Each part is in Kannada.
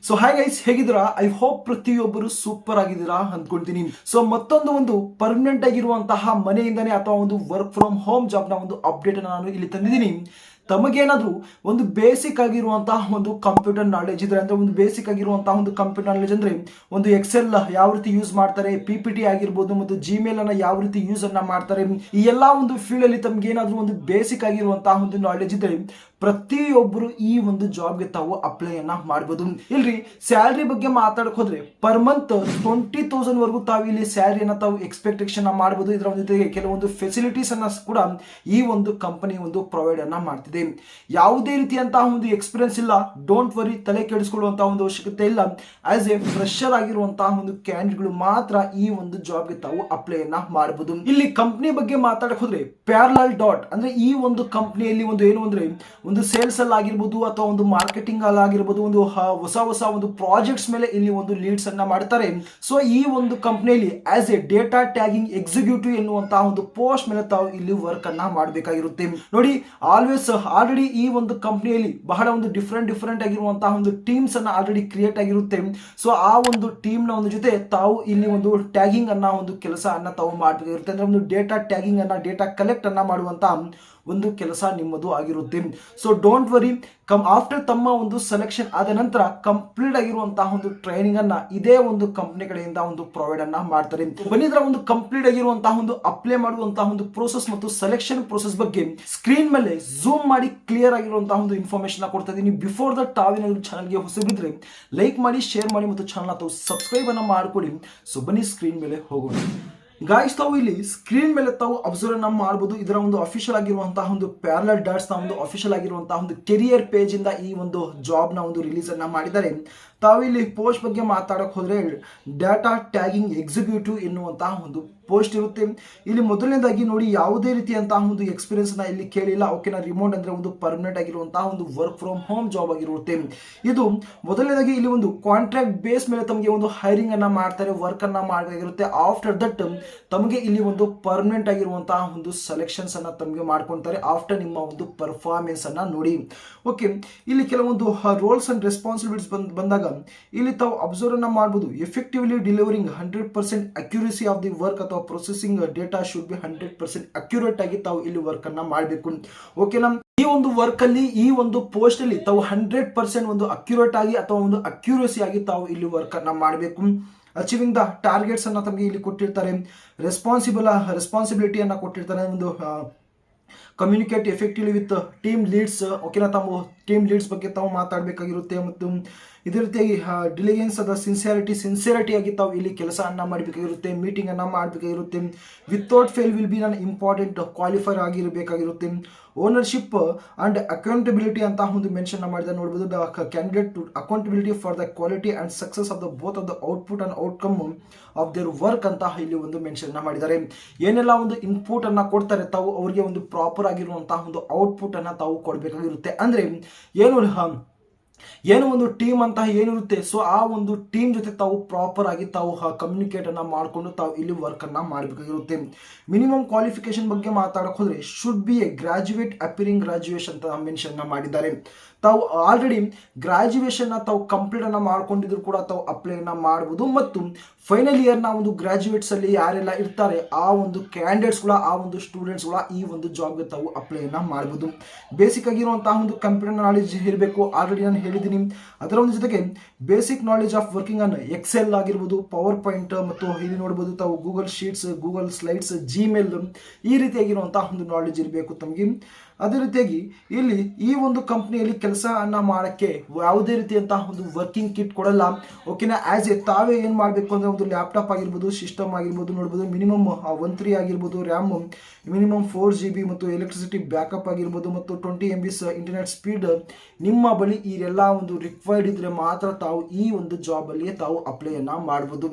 ಸೊ ಹಾಯ್ ಗೈಸ್, ಹೇಗಿದ್ದೀರಾ? ಐ ಹೋಪ್ ಪ್ರತಿಯೊಬ್ಬರು ಸೂಪರ್ ಆಗಿದ್ದೀರಾ ಅಂದ್ಕೊಳ್ತೀನಿ. ಸೊ ಮತ್ತೊಂದು ಪರ್ಮನೆಂಟ್ ಆಗಿರುವಂತಹ ಮನೆಯಿಂದನೇ ಅಥವಾ ಒಂದು ವರ್ಕ್ ಫ್ರಮ್ ಹೋಮ್ ಜಾಬ್ ನ ಒಂದು ಅಪ್ಡೇಟ್ ನಾನು ಇಲ್ಲಿ ತಂದಿದ್ದೀನಿ. ತಮಗೇನಾದ್ರೂ ಒಂದು ಬೇಸಿಕ್ ಆಗಿರುವಂತಹ ಒಂದು ಕಂಪ್ಯೂಟರ್ ನಾಲೆಜ್ ಇದ್ರೆ, ಅಂದ್ರೆ ಒಂದು ಬೇಸಿಕ್ ಆಗಿರುವಂತಹ ಒಂದು ಕಂಪ್ಯೂಟರ್ ನಾಲೆಜ್ ಅಂದ್ರೆ ಒಂದು ಎಕ್ಸೆಲ್ ಯಾವ ರೀತಿ ಯೂಸ್ ಮಾಡ್ತಾರೆ, PPT ಆಗಿರ್ಬೋದು, ಮತ್ತು ಜಿಮೇಲ್ ಅನ್ನ ಯಾವ ರೀತಿ ಯೂಸ್ ಅನ್ನ ಮಾಡ್ತಾರೆ, ಈ ಎಲ್ಲಾ ಒಂದು ಫೀಲ್ಡ್ ಅಲ್ಲಿ ತಮ್ಗೆ ಏನಾದ್ರೂ ಒಂದು ಬೇಸಿಕ್ ಆಗಿರುವಂತಹ ಒಂದು ನಾಲೆಜ್ ಇದ್ರೆ ಪ್ರತಿಯೊಬ್ಬರು ಈ ಒಂದು ಜಾಬ್ಗೆ ತಾವು ಅಪ್ಲೈ ಅನ್ನ ಮಾಡಬಹುದು. ಇಲ್ರಿ, ಸ್ಯಾಲರಿ ಬಗ್ಗೆ ಮಾತಾಡಕ್ ಹೋದ್ರೆ ಪರ್ ಮಂತ್ 20,000 ವರೆಗೂ ತಾವು ಇಲ್ಲಿ ಸ್ಯಾಲರಿಯನ್ನ ತಾವು ಎಕ್ಸ್ಪೆಕ್ಟೇಷನ್ ಮಾಡಬಹುದು. ಇದರ ಜೊತೆಗೆ ಕೆಲವೊಂದು ಫೆಸಿಲಿಟೀಸ್ ಅನ್ನ ಕೂಡ ಈ ಒಂದು ಕಂಪನಿ ಒಂದು ಪ್ರೊವೈಡ್ ಅನ್ನ ಮಾಡ್ತಿದೆ. ಯಾವುದೇ ರೀತಿಯಂತಹ ಒಂದು ಎಕ್ಸ್ಪೀರಿಯನ್ಸ್ ಇಲ್ಲ, ಡೋಂಟ್ ವರಿ, ತಲೆ ಕೆಡಿಸಿಕೊಳ್ಳುವಂತಹ ಒಂದು ಅವಶ್ಯಕತೆ ಇಲ್ಲ. ಆಸ್ ಎ ಫ್ರೆಶರ್ ಆಗಿರುವಂತಹ ಒಂದು ಕ್ಯಾಂಡಿಡೇಟ್ಗಳು ಮಾತ್ರ ಈ ಒಂದು ಜಾಬ್ಗೆ ತಾವು ಅಪ್ಲೈ ಅನ್ನ ಮಾಡಬಹುದು. ಇಲ್ಲಿ ಕಂಪನಿ ಬಗ್ಗೆ ಮಾತಾಡಕ್ ಹೋದ್ರೆ ಪ್ಯಾರಲಲ್ ಡಾಟ್ ಅಂದ್ರೆ ಈ ಒಂದು ಕಂಪನಿಯಲ್ಲಿ ಒಂದು ಏನು ಅಂದ್ರೆ ಒಂದು ಸೇಲ್ಸ್ ಅಲ್ಲಿ ಆಗಿರ್ಬೋದು ಅಥವಾ ಒಂದು ಮಾರ್ಕೆಟಿಂಗ್ ಅಲ್ಲಿ ಆಗಿರ್ಬೋದು, ಒಂದು ಹೊಸ ಒಂದು ಪ್ರಾಜೆಕ್ಟ್ಸ್ ಮೇಲೆ ಇಲ್ಲಿ ಒಂದು ಲೀಡ್ಸ್ ಅನ್ನ ಮಾಡ್ತಾರೆ. ಸೊ ಈ ಒಂದು ಕಂಪನಿಯಲ್ಲಿ as A data tagging executive ಎನ್ನುವಂತಹ ಒಂದು ಪೋಸ್ಟ್ ಮೇಲೆ ತಾವು ಇಲ್ಲಿ ವರ್ಕ್ ಅನ್ನ ಮಾಡಬೇಕಾಗಿರುತ್ತೆ. ನೋಡಿ, ಆಲ್ರೆಡಿ ಈ ಒಂದು ಕಂಪನಿಯಲ್ಲಿ ಬಹಳ ಒಂದು ಡಿಫರೆಂಟ್ ಆಗಿರುವಂತಹ ಒಂದು ಟೀಮ್ಸ್ ಅನ್ನ ಆಲ್ರೆಡಿ ಕ್ರಿಯೇಟ್ ಆಗಿರುತ್ತೆ. ಸೊ ಆ ಒಂದು ಟೀಮ್ ನ ಒಂದು ಜೊತೆ ತಾವು ಇಲ್ಲಿ ಒಂದು ಟ್ಯಾಗಿಂಗ್ ಅನ್ನ ಒಂದು ಕೆಲಸ ಅನ್ನ ತಾವು ಮಾಡಬೇಕಾಗಿರುತ್ತೆ. ಅಂದ್ರೆ ಒಂದು ಡೇಟಾ ಟ್ಯಾಗಿಂಗ್ ಅನ್ನ, ಡೇಟಾ ಕಲೆಕ್ಟ್ ಅನ್ನ ಮಾಡುವಂತ ಒಂದು ಕೆಲಸ ನಿಮ್ಮದು ಆಗಿರುತ್ತೆ. ಸೊ ಡೋಂಟ್ ವರಿ, ಆಫ್ಟರ್ ತಮ್ಮ ಒಂದು ಸೆಲೆಕ್ಷನ್ ಆದ ನಂತರ ಕಂಪ್ಲೀಟ್ ಆಗಿರುವಂತಹ ಒಂದು ಟ್ರೈನಿಂಗ್ ಅನ್ನ ಇದೇ ಒಂದು ಕಂಪನಿ ಕಡೆಯಿಂದ ಒಂದು ಪ್ರೊವೈಡ್ ಅನ್ನ ಮಾಡ್ತಾರೆ. ಬನ್ನಿದ್ರ ಒಂದು ಕಂಪ್ಲೀಟ್ ಆಗಿರುವಂತಹ ಒಂದು ಅಪ್ಲೈ ಮಾಡುವಂತಹ ಒಂದು ಪ್ರೋಸೆಸ್ ಮತ್ತು ಸೆಲೆಕ್ಷನ್ ಪ್ರೋಸೆಸ್ ಬಗ್ಗೆ ಸ್ಕ್ರೀನ್ ಮೇಲೆ ಝೂಮ್ ಮಾಡಿ ಕ್ಲಿಯರ್ ಆಗಿರುವಂತಹ ಒಂದು ಇನ್ಫಾರ್ಮೇಶನ್ ಕೊಡ್ತಾ ಇದ್ದೀನಿ. ಬಿಫೋರ್ ದ ತಾವೇನಾದ್ರು ಚಾನಲ್ಗೆ ಹೊಸಬಿದ್ರೆ ಲೈಕ್ ಮಾಡಿ, ಶೇರ್ ಮಾಡಿ ಮತ್ತು ಚಾನಲ್ ತಾವು ಸಬ್ಸ್ಕ್ರೈಬ್ ಅನ್ನ ಮಾಡ್ಕೊಳ್ಳಿ. ಸೊ ಬನ್ನಿ ಸ್ಕ್ರೀನ್ ಮೇಲೆ ಹೋಗೋಣ. ಗಾಯ್ಸ್, ತಾವು ಇಲ್ಲಿ ಸ್ಕ್ರೀನ್ ಮೇಲೆ ತಾವು ಅಬ್ಸರ್ವ್ ಅನ್ನ ಮಾಡಬಹುದು. ಇದರ ಒಂದು ಅಫಿಷಿಯಲ್ ಆಗಿರುವಂತಹ ಒಂದು ಪ್ಯಾರಲಲ್ ಡಾಟ್ಸ್ ನ ಒಂದು ಅಫಿಷಿಯಲ್ ಆಗಿರುವಂತಹ ಒಂದು ಕೆರಿಯರ್ ಪೇಜ್ ಇಂದ ಈ ಒಂದು ಜಾಬ್ ನ ಒಂದು ರಿಲೀಸ್ ಅನ್ನ ಮಾಡಿದ್ದಾರೆ. ತಾವು ಇಲ್ಲಿ ಪೋಸ್ಟ್ ಬಗ್ಗೆ ಮಾತಾಡಕ್ ಹೋದ್ರೆ ಡೇಟಾ ಟ್ಯಾಗಿಂಗ್ ಎಕ್ಸಿಕ್ಯೂಟಿವ್ ಎನ್ನುವಂತಹ ಒಂದು ಪೋಸ್ಟ್ ಇರುತ್ತೆ. ಇಲ್ಲಿ ಮೊದಲನೇದಾಗಿ ನೋಡಿ, ಯಾವುದೇ ರೀತಿಯಂತಹ ಒಂದು ಎಕ್ಸ್ಪೀರಿಯನ್ಸ್ ನ ಇಲ್ಲಿ ಕೇಳಿಲ್ಲ. ಓಕೆನಾ, ರಿಮೋಟ್ ಅಂದ್ರೆ ಒಂದು ಪರ್ಮನೆಂಟ್ ಆಗಿರುವಂತಹ ಒಂದು ವರ್ಕ್ ಫ್ರಮ್ ಹೋಮ್ ಜಾಬ್ ಆಗಿರುತ್ತೆ. ಇದು ಮೊದಲನೇದಾಗಿ ಇಲ್ಲಿ ಒಂದು ಕಾಂಟ್ರಾಕ್ಟ್ ಬೇಸ್ ಮೇಲೆ ತಮಗೆ ಒಂದು ಹೈರಿಂಗ್ ಅನ್ನ ಮಾಡ್ತಾರೆ, ವರ್ಕ್ ಅನ್ನ ಮಾಡಬೇಕಾಗಿರುತ್ತೆ. ಆಫ್ಟರ್ ದಟ್ ತಮಗೆ ಇಲ್ಲಿ ಒಂದು ಪರ್ಮನೆಂಟ್ ಆಗಿರುವಂತಹ ಒಂದು ಸೆಲೆಕ್ಷನ್ಸ್ ಅನ್ನ ತಮಗೆ ಮಾಡ್ಕೊಂತಾರೆ ಆಫ್ಟರ್ ನಿಮ್ಮ ಒಂದು ಪರ್ಫಾರ್ಮೆನ್ಸ್ ಅನ್ನ ನೋಡಿ. ಓಕೆ, ಇಲ್ಲಿ ಕೆಲವೊಂದು ರೋಲ್ಸ್ ಅಂಡ್ ರೆಸ್ಪಾನ್ಸಿಬಿಲಿಟೀಸ್ ಬಂದಾಗ ಇಲ್ಲಿ ತಾವು ಅಬ್ಸರ್ವ್ ಅನ್ನ ಮಾಡಬಹುದು. Effectively delivering 100% accuracy of the work ಅಥವಾ processing data should be 100% accurate ಆಗಿ ತಾವು ಇಲ್ಲಿ ವರ್ಕ್ ಅನ್ನ ಮಾಡಬೇಕು. ಓಕೆನಾ, ಈ ಒಂದು ವರ್ಕ್ ಅಲ್ಲಿ, ಈ ಒಂದು ಪೋಸ್ಟ್ ಅಲ್ಲಿ ತಾವು 100% ಒಂದು ಅಕ್ಯುರೇಟ್ ಆಗಿ ಅಥವಾ ಒಂದು ಅಕ್ಯುರಸಿ ಆಗಿ ತಾವು ಇಲ್ಲಿ ವರ್ಕ್ ಅನ್ನ ಮಾಡಬೇಕು. ಅಚೀವಿಂಗ್ ದ ಟಾರ್ಗೆಟ್ಸ್ ಅನ್ನ ತಮಗೆ ಇಲ್ಲಿ ಕೊಟ್ಟಿರ್ತಾರೆ. ರೆಸ್ಪಾನ್ಸಿಬಿಲಿಟಿ ಅನ್ನ ಕೊಟ್ಟಿರ್ತಾರೆ. ಒಂದು communicate effectively with team leads. ಓಕೆನಾ, ತಾವು ಟೀಮ್ ಲೀಡ್ಸ್ ಬಗ್ಗೆ ತಾವು ಮಾತಾಡಬೇಕಾಗಿರುತ್ತೆ. ಮತ್ತು ಇದೇ ರೀತಿಯಾಗಿ ಡಿಲಿಗೆನ್ಸ್ ಅದ ಸಿನ್ಸಿಯರಿಟಿ ಆಗಿ ತಾವು ಇಲ್ಲಿ ಕೆಲಸ ಅನ್ನ ಮಾಡಬೇಕಾಗಿರುತ್ತೆ. ಮೀಟಿಂಗ್ ಅನ್ನ ಮಾಡಬೇಕಾಗಿರುತ್ತೆ. ವಿತೌಟ್ ಫೇಲ್ ವಿಲ್ ಬಿ ನನ್ನ ಇಂಪಾರ್ಟೆಂಟ್ ಕ್ವಾಲಿಫೈರ್ ಆಗಿರಬೇಕಾಗಿರುತ್ತೆ. ಓನರ್ಶಿಪ್ ಅಂಡ್ ಅಕೌಂಟಬಿಲಿಟಿ ಅಂತ ಒಂದು ಮೆನ್ಷನ್ ಮಾಡಿದ ನೋಡಬಹುದು. The candidate to accountability for the quality and success of the both of the output and outcome of their work ಅಂತ ಇಲ್ಲಿ ಒಂದು ಮೆನ್ಷನ್ ಮಾಡಿದ್ದಾರೆ. ಏನೆಲ್ಲ ಒಂದು ಇನ್ಪುಟ್ ಅನ್ನ ಕೊಡ್ತಾರೆ, ತಾವು ಅವರಿಗೆ ಒಂದು ಪ್ರಾಪರ್ ಆಗಿರುವಂತಹ ಒಂದು ಔಟ್ಪುಟ್ ಅನ್ನ ತಾವು ಕೊಡಬೇಕಾಗಿರುತ್ತೆ. ಅಂದ್ರೆ ಏನು ಒಂದು ಟೀಮ್ ಅಂತ ಏನಿರುತ್ತೆ, ಸೊ ಆ ಒಂದು ಟೀಮ್ ಜೊತೆ ತಾವು ಪ್ರಾಪರ್ ಆಗಿ ತಾವು ಕಮ್ಯುನಿಕೇಟ್ ಅನ್ನ ಮಾಡಿಕೊಂಡು ತಾವು ಇಲ್ಲಿ ವರ್ಕ್ ಅನ್ನ ಮಾಡಬೇಕಾಗಿರುತ್ತೆ. ಮಿನಿಮಮ್ ಕ್ವಾಲಿಫಿಕೇಶನ್ ಬಗ್ಗೆ ಮಾತಾಡಕ್ ಹೋದ್ರೆ should be A graduate appearing graduation ಅಂತ ಮೆನ್ಷನ್ ಮಾಡಿದ್ದಾರೆ. ತಾವು ಆಲ್ರೆಡಿ ಗ್ರಾಜುಯೇಷನ್ ತಾವು ಕಂಪ್ಲೀಟ್ ಅನ್ನ ಮಾಡ್ಕೊಂಡಿದ್ರು ಕೂಡ ತಾವು ಅಪ್ಲೈ ಅನ್ನ ಮಾಡಬಹುದು. ಮತ್ತು ಫೈನಲ್ ಇಯರ್ ನ ಒಂದು ಗ್ರಾಜುಯೇಟ್ಸ್ ಅಲ್ಲಿ ಯಾರೆಲ್ಲ ಇರ್ತಾರೆ, ಆ ಒಂದು ಕ್ಯಾಂಡಿಡೇಟ್ಸ್ ಗಳ, ಆ ಒಂದು ಸ್ಟೂಡೆಂಟ್ಸ್ ಗಳ ಈ ಒಂದು ಜಾಬ್ಗೆ ತಾವು ಅಪ್ಲೈ ಅನ್ನ ಮಾಡಬಹುದು. ಬೇಸಿಕ್ ಆಗಿರುವಂತಹ ಒಂದು ಕಂಪ್ಯೂಟರ್ ನಾಲೆಜ್ ಇರಬೇಕು, ಆಲ್ರೆಡಿ ನಾನು ಹೇಳಿದ್ದೀನಿ. ಅದರ ಒಂದು ಜೊತೆಗೆ ಬೇಸಿಕ್ ನಾಲೆಜ್ ಆಫ್ ವರ್ಕಿಂಗ್ ಅನ್ನು ಎಕ್ಸೆಲ್ ಆಗಿರ್ಬೋದು, ಪವರ್ ಪಾಯಿಂಟ್, ಮತ್ತು ಇಲ್ಲಿ ನೋಡಬಹುದು ತಾವು Google sheets, Google slides, Gmail, ಈ ರೀತಿಯಾಗಿರುವಂತಹ ಒಂದು ನಾಲೆಜ್ ಇರಬೇಕು ತಮಗೆ. ಅದೇ ರೀತಿಯಾಗಿ ಇಲ್ಲಿ ಈ ಒಂದು ಕಂಪನಿಯಲ್ಲಿ ಕೆಲಸ ಅನ್ನ ಮಾಡಕ್ಕೆ ಯಾವುದೇ ರೀತಿಯಂತಹ ಒಂದು ವರ್ಕಿಂಗ್ ಕಿಟ್ ಕೊಡಲ್ಲ. ಓಕೆನಾ, ಆಸ್ ಎ ತಾವೇ ಏನ್ ಮಾಡಬೇಕು ಅಂದ್ರೆ ಒಂದು ಲ್ಯಾಪ್ಟಾಪ್ ಆಗಿರ್ಬೋದು, ಸಿಸ್ಟಮ್ ಆಗಿರ್ಬೋದು, ನೋಡ್ಬೋದು ಮಿನಿಮಮ್ 13 ಆಗಿರ್ಬೋದು, ರ್ಯಾಮ್ ಮಿನಿಮಮ್ 4 GB, ಮತ್ತು ಎಲೆಕ್ಟ್ರಿಸಿಟಿ ಬ್ಯಾಕಪ್ ಆಗಿರ್ಬೋದು, ಮತ್ತು 20 MB ಇಂಟರ್ನೆಟ್ ಸ್ಪೀಡ್ ನಿಮ್ಮ ಬಳಿ ಈ ಎಲ್ಲ ಒಂದು ರಿಕ್ವೈರ್ಡ್ ಇದ್ರೆ ಮಾತ್ರ ತಾವು ಈ ಒಂದು ಜಾಬ್ ಅಲ್ಲಿ ತಾವು ಅಪ್ಲೈ ಅನ್ನ ಮಾಡಬಹುದು.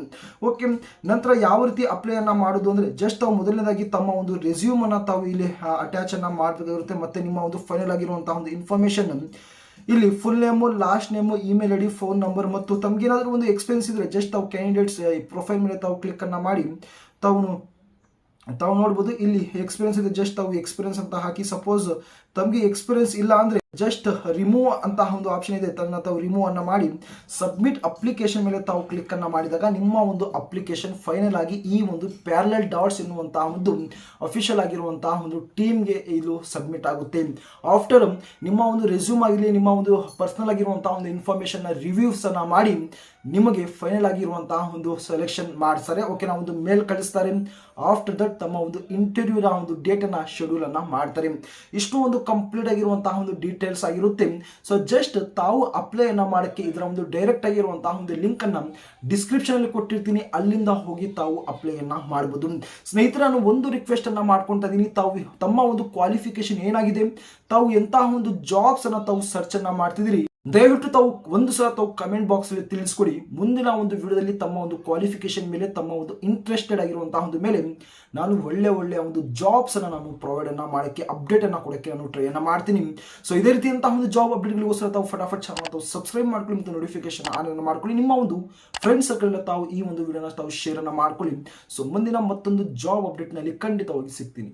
ಓಕೆ, ನಂತರ ಯಾವ ರೀತಿ ಅಪ್ಲೈ ಅನ್ನ ಮಾಡೋದು ಅಂದ್ರೆ ಜಸ್ಟ್ ತಾವು ಮೊದಲನೇದಾಗಿ ತಮ್ಮ ಒಂದು ರೆಸ್ಯೂಮ್ ಅನ್ನ ತಾವು ಇಲ್ಲಿ ಅಟ್ಯಾಚ್ ಅನ್ನ ಮಾಡಬೇಕಾಗಿರುತ್ತೆ. ಮತ್ತೆ ನಿಮ್ಮ ಒಂದು ಫೈನಲ್ ಆಗಿರುವಂತಹ ಒಂದು ಇನ್ಫಾರ್ಮೇಶನ್ ಇಲ್ಲಿ full name, last name, email ID, phone number, ಮತ್ತು ತಮ್ಗೇನಾದ್ರೂ ಒಂದು ಎಕ್ಸ್ಪೀರಿಯನ್ಸ್ ಇದ್ರೆ ಜಸ್ಟ್ ತಾವು ಕ್ಯಾಂಡಿಡೇಟ್ಸ್ ಪ್ರೊಫೈಲ್ ಮೇಲೆ ತಾವು ಕ್ಲಿಕ್ ಅನ್ನ ಮಾಡಿ ತಾವು ನೋಡ್ಬೋದು. ಇಲ್ಲಿ ಎಕ್ಸ್ಪೀರಿಯನ್ಸ್ ಇದೆ, ಜಸ್ಟ್ ತಾವು ಎಕ್ಸ್ಪೀರಿಯನ್ಸ್ ಅಂತ ಹಾಕಿ. ಸಪೋಸ್ ತಮಗೆ ಎಕ್ಸ್ಪೀರಿಯನ್ಸ್ ಇಲ್ಲ ಅಂದ್ರೆ ಜಸ್ಟ್ ರಿಮೂವ್ ಅಂತ ಒಂದು ಆಪ್ಷನ್ ಇದೆ, ತನ್ನ ತಾವು ರಿಮೂವ್ ಅನ್ನ ಮಾಡಿ ಸಬ್ಮಿಟ್ ಅಪ್ಲಿಕೇಶನ್ ಮೇಲೆ ತಾವು ಕ್ಲಿಕ್ ಅನ್ನ ಮಾಡಿದಾಗ ನಿಮ್ಮ ಒಂದು ಅಪ್ಲಿಕೇಶನ್ ಫೈನಲ್ ಆಗಿ ಈ ಒಂದು ಪ್ಯಾರಲಲ್ ಡಾಟ್ಸ್ ಎನ್ನುವಂತಹ ಒಂದು ಅಫಿಷಿಯಲ್ ಆಗಿರುವಂತಹ ಒಂದು ಟೀಮ್ಗೆ ಇದು ಸಬ್ಮಿಟ್ ಆಗುತ್ತೆ. ಆಫ್ಟರ್ ನಿಮ್ಮ ಒಂದು ರೆಸ್ಯೂಮ್ ಆಗಲಿ, ನಿಮ್ಮ ಒಂದು ಪರ್ಸನಲ್ ಆಗಿರುವಂತಹ ಒಂದು ಇನ್ಫಾರ್ಮೇಶನ್ ರಿವ್ಯೂಸ್ ಅನ್ನ ಮಾಡಿ ನಿಮಗೆ ಫೈನಲ್ ಆಗಿರುವಂತಹ ಒಂದು ಸೆಲೆಕ್ಷನ್ ಮಾಡ್ತಾರೆ. ಓಕೆನಾ, ಒಂದು ಮೇಲ್ ಕಳಿಸ್ತಾರೆ. ಆಫ್ಟರ್ ದಟ್ ತಮ್ಮ ಒಂದು ಇಂಟರ್ವ್ಯೂನ ಒಂದು ಡೇಟ್ ಅನ್ನ ಶೆಡ್ಯೂಲ್ ಅನ್ನ ಮಾಡ್ತಾರೆ. ಇಷ್ಟು ಒಂದು ಕಂಪ್ಲೀಟ್ ಆಗಿರುವಂತಹ ಒಂದು ಡೀಟೇಲ್ಸ್ ಆಗಿರುತ್ತೆ. ಸೊ ಜಸ್ಟ್ ತಾವು ಅಪ್ಲೈ ಅನ್ನ ಮಾಡಕ್ಕೆ ಇದರ ಒಂದು ಡೈರೆಕ್ಟ್ ಆಗಿರುವಂತಹ ಒಂದು ಲಿಂಕ್ ಅನ್ನ ಡಿಸ್ಕ್ರಿಪ್ಷನ್ ಅಲ್ಲಿ ಕೊಟ್ಟಿರ್ತೀನಿ, ಅಲ್ಲಿಂದ ಹೋಗಿ ತಾವು ಅಪ್ಲೈ ಅನ್ನ ಮಾಡಬಹುದು. ಸ್ನೇಹಿತರೆ, ನಾನು ಒಂದು ರಿಕ್ವೆಸ್ಟ್ ಅನ್ನ ಮಾಡ್ಕೊಳ್ತಾ ಇದ್ದೀನಿ, ತಾವು ತಮ್ಮ ಒಂದು ಕ್ವಾಲಿಫಿಕೇಶನ್ ಏನಾಗಿದೆ, ತಾವು ಎಂತಹ ಒಂದು ಜಾಬ್ಸ್ ಅನ್ನ ತಾವು ಸರ್ಚ್ ಅನ್ನ ಮಾಡ್ತಿದ್ದೀರಿ, ದಯವಿಟ್ಟು ತಾವು ಒಂದು ಸಲ ತಾವು ಕಮೆಂಟ್ ಬಾಕ್ಸ್ ಅಲ್ಲಿ ತಿಳಿಸ್ಕೊಡಿ. ಮುಂದಿನ ಒಂದು ವಿಡಿಯೋದಲ್ಲಿ ತಮ್ಮ ಒಂದು ಕ್ವಾಲಿಫಿಕೇಶನ್ ಮೇಲೆ, ತಮ್ಮ ಒಂದು ಇಂಟ್ರೆಸ್ಟೆಡ್ ಆಗಿರುವಂತಹ ಒಂದು ಮೇಲೆ ನಾನು ಒಳ್ಳೆಯ ಒಂದು ಜಾಬ್ಸ್ ಅನ್ನ ನಾನು ಪ್ರೊವೈಡ್ ಅನ್ನ ಮಾಡೋಕ್ಕೆ, ಅಪ್ಡೇಟ್ ಅನ್ನ ಕೊಡೋಕ್ಕೆ ನಾನು ಟ್ರೈ ಅನ್ನ ಮಾಡ್ತೀನಿ. ಸೊ ಇದೇ ರೀತಿಯಂತಹ ಒಂದು ಜಾಬ್ ಅಪ್ಡೇಟ್ಗಳಿಗೋಸ್ಕರ ತಾವು ಫಟಾಫಟ್ ಚಾನಲ್ ತಾವು ಸಬ್ಸ್ಕ್ರೈಬ್ ಮಾಡ್ಕೊಳ್ಳಿ ಮತ್ತು ನೋಟಿಫಿಕೇಶನ್ ಆನ್ ಅನ್ನು ಮಾಡ್ಕೊಳ್ಳಿ. ನಿಮ್ಮ ಒಂದು ಫ್ರೆಂಡ್ಸ್ ಸರ್ಕಲ್ ತಾವು ಈ ಒಂದು ವಿಡಿಯೋನ ತಾವು ಶೇರ್ ಅನ್ನ ಮಾಡ್ಕೊಳ್ಳಿ. ಸೊ ಮುಂದಿನ ಮತ್ತೊಂದು ಜಾಬ್ ಅಪ್ಡೇಟ್ ನಲ್ಲಿ ಖಂಡಿತವಾಗಿ ಸಿಗ್ತೀನಿ.